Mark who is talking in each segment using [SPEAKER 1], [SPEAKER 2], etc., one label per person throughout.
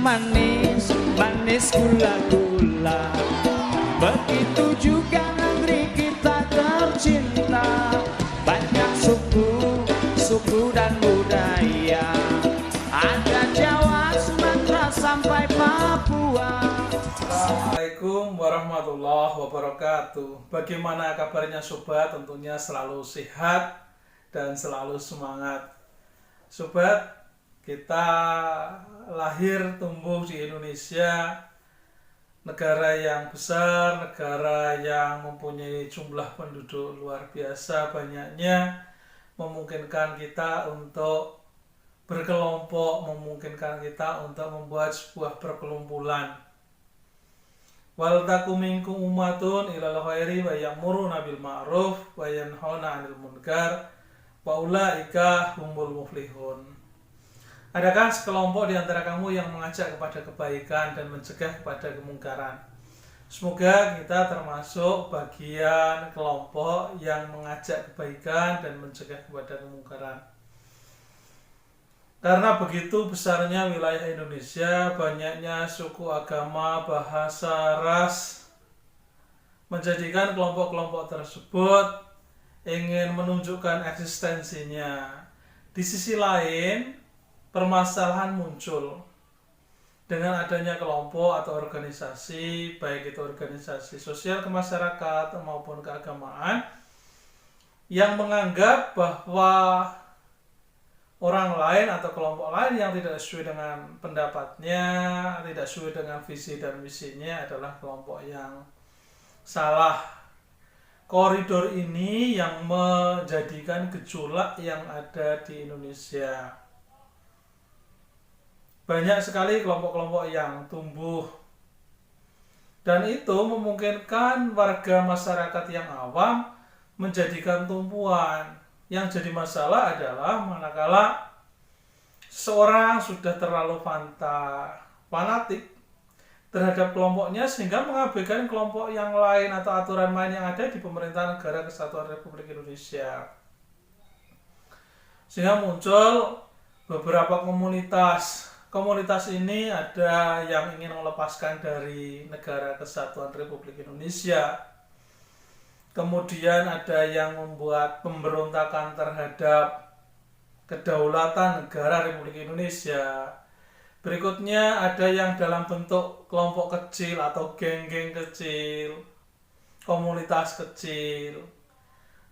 [SPEAKER 1] manis, manis gula-gula. Begitu juga negeri kita tercinta, banyak suku, suku dan budaya. Ada Jawa, Sumatera sampai Papua.
[SPEAKER 2] Assalamualaikum warahmatullahi wabarakatuh. Bagaimana kabarnya sobat? Tentunya selalu sehat dan selalu semangat. Sobat, kita lahir tumbuh di Indonesia, negara yang besar, negara yang mempunyai jumlah penduduk luar biasa banyaknya, memungkinkan kita untuk berkelompok, memungkinkan kita untuk membuat sebuah perkumpulan. Wal takum minkum ummatun ilal khairi wa ya'muruna bil ma'ruf wa yanhauna 'anil munkar wa ulaika humul muflihun. Adakah sekelompok di antara kamu yang mengajak kepada kebaikan dan mencegah kepada kemungkaran? Semoga kita termasuk bagian kelompok yang mengajak kebaikan dan mencegah kepada kemungkaran. Karena begitu besarnya wilayah Indonesia, banyaknya suku, agama, bahasa, ras, menjadikan kelompok-kelompok tersebut ingin menunjukkan eksistensinya. Di sisi lain, permasalahan muncul dengan adanya kelompok atau organisasi, baik itu organisasi sosial kemasyarakatan maupun keagamaan, yang menganggap bahwa orang lain atau kelompok lain yang tidak sesuai dengan pendapatnya, tidak sesuai dengan visi dan misinya adalah kelompok yang salah. Koridor ini yang menjadikan gejolak yang ada di Indonesia. Banyak sekali kelompok-kelompok yang tumbuh, dan itu memungkinkan warga masyarakat yang awam menjadikan tumpuan. Yang jadi masalah adalah manakala seorang sudah terlalu fanatik terhadap kelompoknya sehingga mengabaikan kelompok yang lain atau aturan main yang ada di pemerintahan negara Kesatuan Republik Indonesia. Sehingga muncul beberapa komunitas. Komunitas ini ada yang ingin melepaskan dari negara Kesatuan Republik Indonesia. Kemudian ada yang membuat pemberontakan terhadap kedaulatan negara Republik Indonesia. Berikutnya ada yang dalam bentuk kelompok kecil atau geng-geng kecil, komunitas kecil.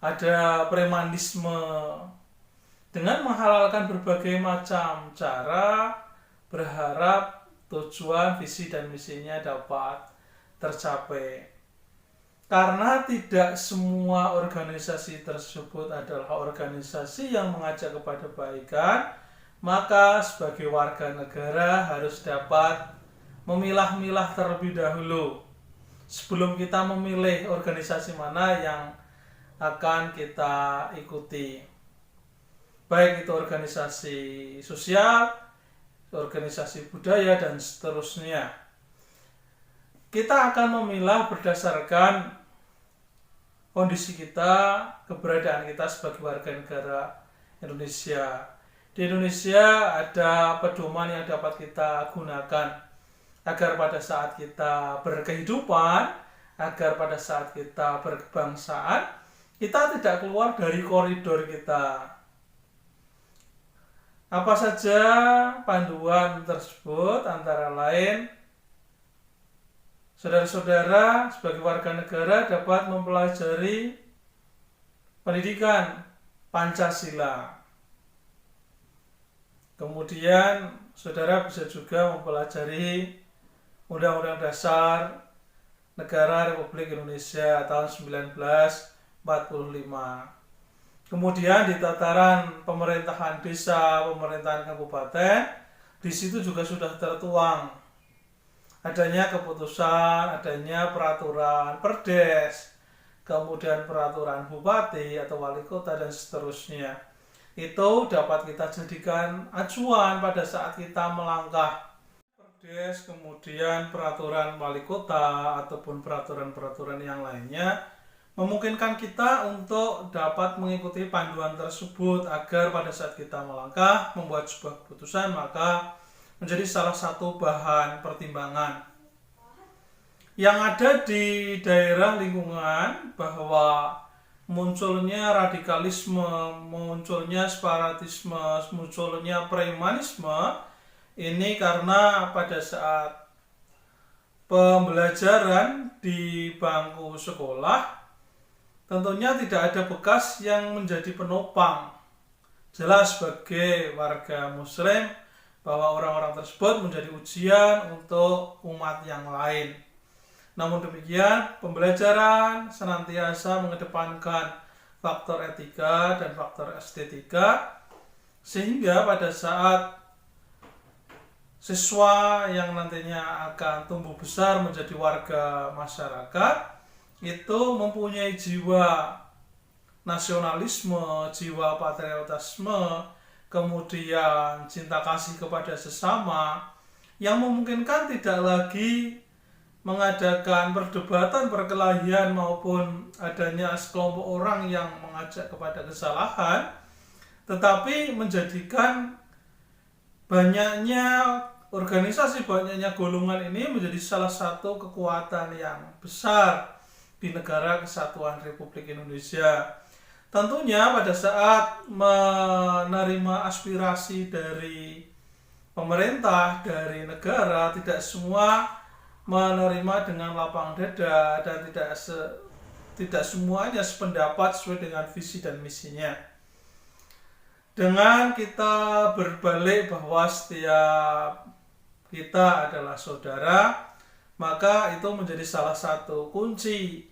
[SPEAKER 2] Ada premanisme dengan menghalalkan berbagai macam cara, berharap tujuan, visi dan misinya dapat tercapai. Karena tidak semua organisasi tersebut adalah organisasi yang mengajak kepada kebaikan, maka sebagai warga negara harus dapat memilah-milah terlebih dahulu sebelum kita memilih organisasi mana yang akan kita ikuti. Baik itu organisasi sosial, organisasi budaya, dan seterusnya. Kita akan memilah berdasarkan kondisi kita, keberadaan kita sebagai warga negara Indonesia. Di Indonesia ada pedoman yang dapat kita gunakan agar pada saat kita berkehidupan, agar pada saat kita berkebangsaan, kita tidak keluar dari koridor kita. Apa saja panduan tersebut? Antara lain, saudara-saudara sebagai warga negara dapat mempelajari pendidikan Pancasila. Kemudian saudara bisa juga mempelajari Undang-Undang Dasar Negara Republik Indonesia tahun 1945. Kemudian di tataran pemerintahan desa, pemerintahan kabupaten, di situ juga sudah tertuang adanya keputusan, adanya peraturan perdes, kemudian peraturan bupati atau wali kota dan seterusnya. Itu dapat kita jadikan acuan pada saat kita melangkah. Perdes, kemudian peraturan wali kota ataupun peraturan-peraturan yang lainnya memungkinkan kita untuk dapat mengikuti panduan tersebut agar pada saat kita melangkah membuat sebuah keputusan, maka menjadi salah satu bahan pertimbangan. Yang ada di daerah lingkungan bahwa munculnya radikalisme, munculnya separatisme, munculnya premanisme ini karena pada saat pembelajaran di bangku sekolah tentunya tidak ada bekas yang menjadi penopang. Jelas sebagai warga muslim bahwa orang-orang tersebut menjadi ujian untuk umat yang lain. Namun demikian, pembelajaran senantiasa mengedepankan faktor etika dan faktor estetika, sehingga pada saat siswa yang nantinya akan tumbuh besar menjadi warga masyarakat, itu mempunyai jiwa nasionalisme, jiwa patriotisme, kemudian cinta kasih kepada sesama, yang memungkinkan tidak lagi mengadakan perdebatan, perkelahian maupun adanya sekelompok orang yang mengajak kepada kesalahan, tetapi menjadikan banyaknya organisasi, banyaknya golongan ini menjadi salah satu kekuatan yang besar di negara kesatuan Republik Indonesia. Tentunya pada saat menerima aspirasi dari pemerintah, dari negara, tidak semua menerima dengan lapang dada dan tidak semuanya sependapat sesuai dengan visi dan misinya. Dengan kita berbalik bahwa setiap kita adalah saudara, maka itu menjadi salah satu kunci.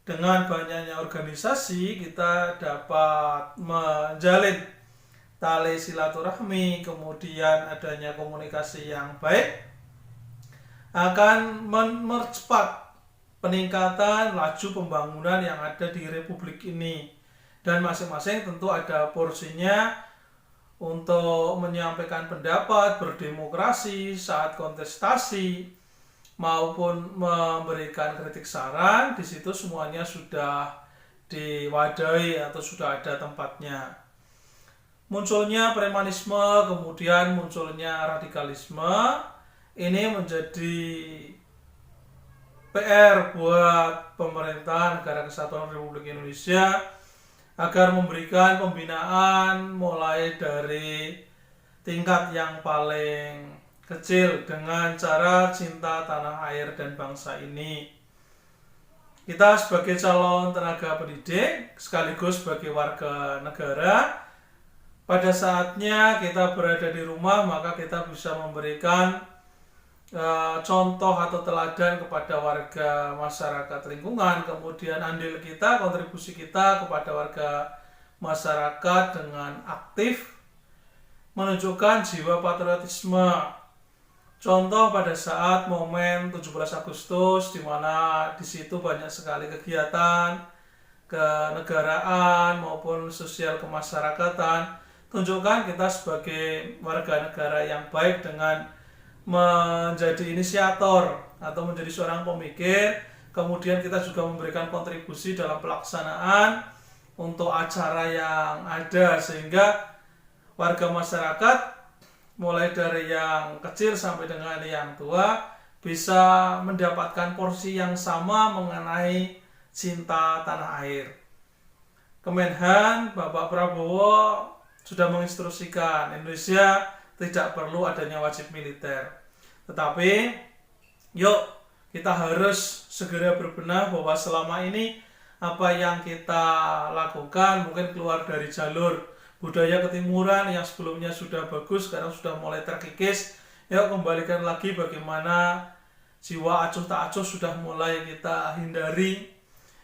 [SPEAKER 2] Dengan banyaknya organisasi kita dapat menjalin tali silaturahmi, kemudian adanya komunikasi yang baik akan mempercepat peningkatan laju pembangunan yang ada di Republik ini. Dan masing-masing tentu ada porsinya untuk menyampaikan pendapat, berdemokrasi saat kontestasi, maupun memberikan kritik saran. Di situ semuanya sudah diwadahi atau sudah ada tempatnya. Munculnya premanisme, kemudian munculnya radikalisme, ini menjadi PR buat pemerintah negara kesatuan Republik Indonesia agar memberikan pembinaan mulai dari tingkat yang paling kecil dengan cara cinta tanah air dan bangsa ini. Kita sebagai calon tenaga pendidik sekaligus sebagai warga negara, pada saatnya kita berada di rumah maka kita bisa memberikan contoh atau teladan kepada warga masyarakat lingkungan, kemudian andil kita, kontribusi kita kepada warga masyarakat dengan aktif menunjukkan jiwa patriotisme. Contoh pada saat momen 17 Agustus di mana di situ banyak sekali kegiatan kenegaraan maupun sosial kemasyarakatan, tunjukkan kita sebagai warga negara yang baik dengan menjadi inisiator atau menjadi seorang pemikir. Kemudian kita juga memberikan kontribusi dalam pelaksanaan untuk acara yang ada, sehingga warga masyarakat mulai dari yang kecil sampai dengan yang tua bisa mendapatkan porsi yang sama mengenai cinta tanah air. Kemenhan Bapak Prabowo sudah menginstruksikan Indonesia tidak perlu adanya wajib militer. Tetapi yuk kita harus segera berbenah bahwa selama ini apa yang kita lakukan mungkin keluar dari jalur budaya ketimuran yang sebelumnya sudah bagus, sekarang sudah mulai terkikis. Yuk kembalikan lagi bagaimana jiwa acuh tak acuh sudah mulai kita hindari,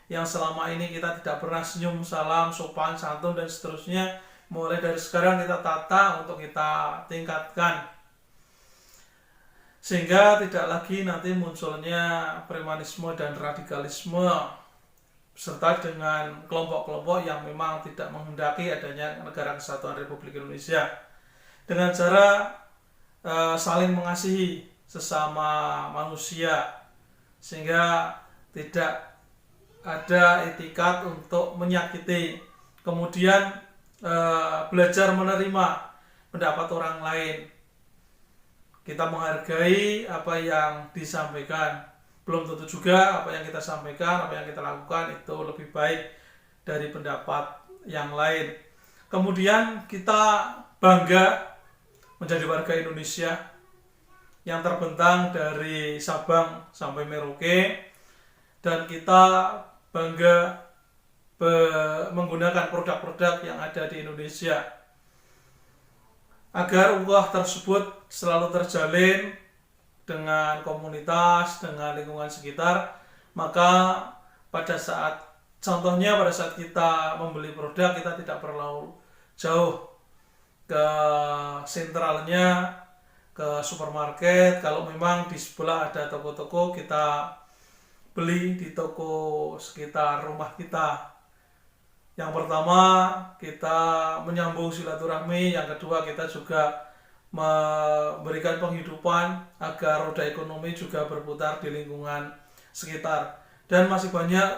[SPEAKER 2] yang selama ini kita tidak pernah senyum, salam, sopan, santun dan seterusnya. Mulai dari sekarang kita tata untuk kita tingkatkan, sehingga tidak lagi nanti munculnya premanisme dan radikalisme serta dengan kelompok-kelompok yang memang tidak menghendaki adanya negara kesatuan Republik Indonesia, dengan cara saling mengasihi sesama manusia, sehingga tidak ada etikat untuk menyakiti, kemudian belajar menerima pendapat orang lain. kita menghargai apa yang disampaikan. Belum tentu juga apa yang kita sampaikan, apa yang kita lakukan itu lebih baik dari pendapat yang lain. Kemudian kita bangga menjadi warga Indonesia yang terbentang dari Sabang sampai Merauke, dan kita bangga menggunakan produk-produk yang ada di Indonesia. Agar ukhuwah tersebut selalu terjalin dengan komunitas, dengan lingkungan sekitar, maka pada saat kita membeli produk, kita tidak perlu jauh ke sentralnya, ke supermarket. Kalau memang di sebelah ada toko-toko, kita beli di toko sekitar rumah kita. Yang pertama, kita menyambung silaturahmi. Yang kedua, kita juga memberikan penghidupan agar roda ekonomi juga berputar di lingkungan sekitar. Dan masih banyak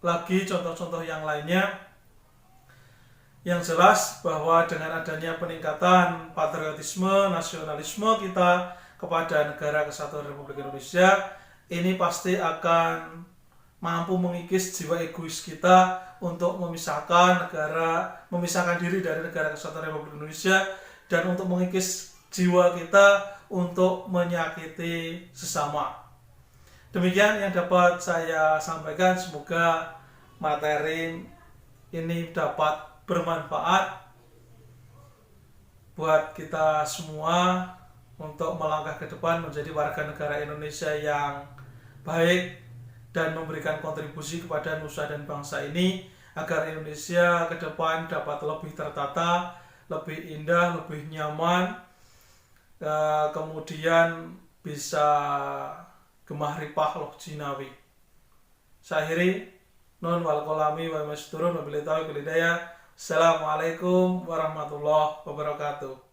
[SPEAKER 2] lagi contoh-contoh yang lainnya. Yang jelas bahwa dengan adanya peningkatan patriotisme, nasionalisme kita kepada Negara Kesatuan Republik Indonesia, ini pasti akan mampu mengikis jiwa egois kita untuk memisahkan diri dari Negara Kesatuan Republik Indonesia, dan untuk mengikis jiwa kita untuk menyakiti sesama. Demikian yang dapat saya sampaikan. Semoga materi ini dapat bermanfaat buat kita semua untuk melangkah ke depan menjadi warga negara Indonesia yang baik dan memberikan kontribusi kepada nusa dan bangsa ini, agar Indonesia ke depan dapat lebih tertata, lebih indah, lebih nyaman, kemudian bisa gemah ripah loh jinawi. Saya nun wal kolami wa masturun wa billahi wal hidayah. Assalamualaikum warahmatullahi wabarakatuh.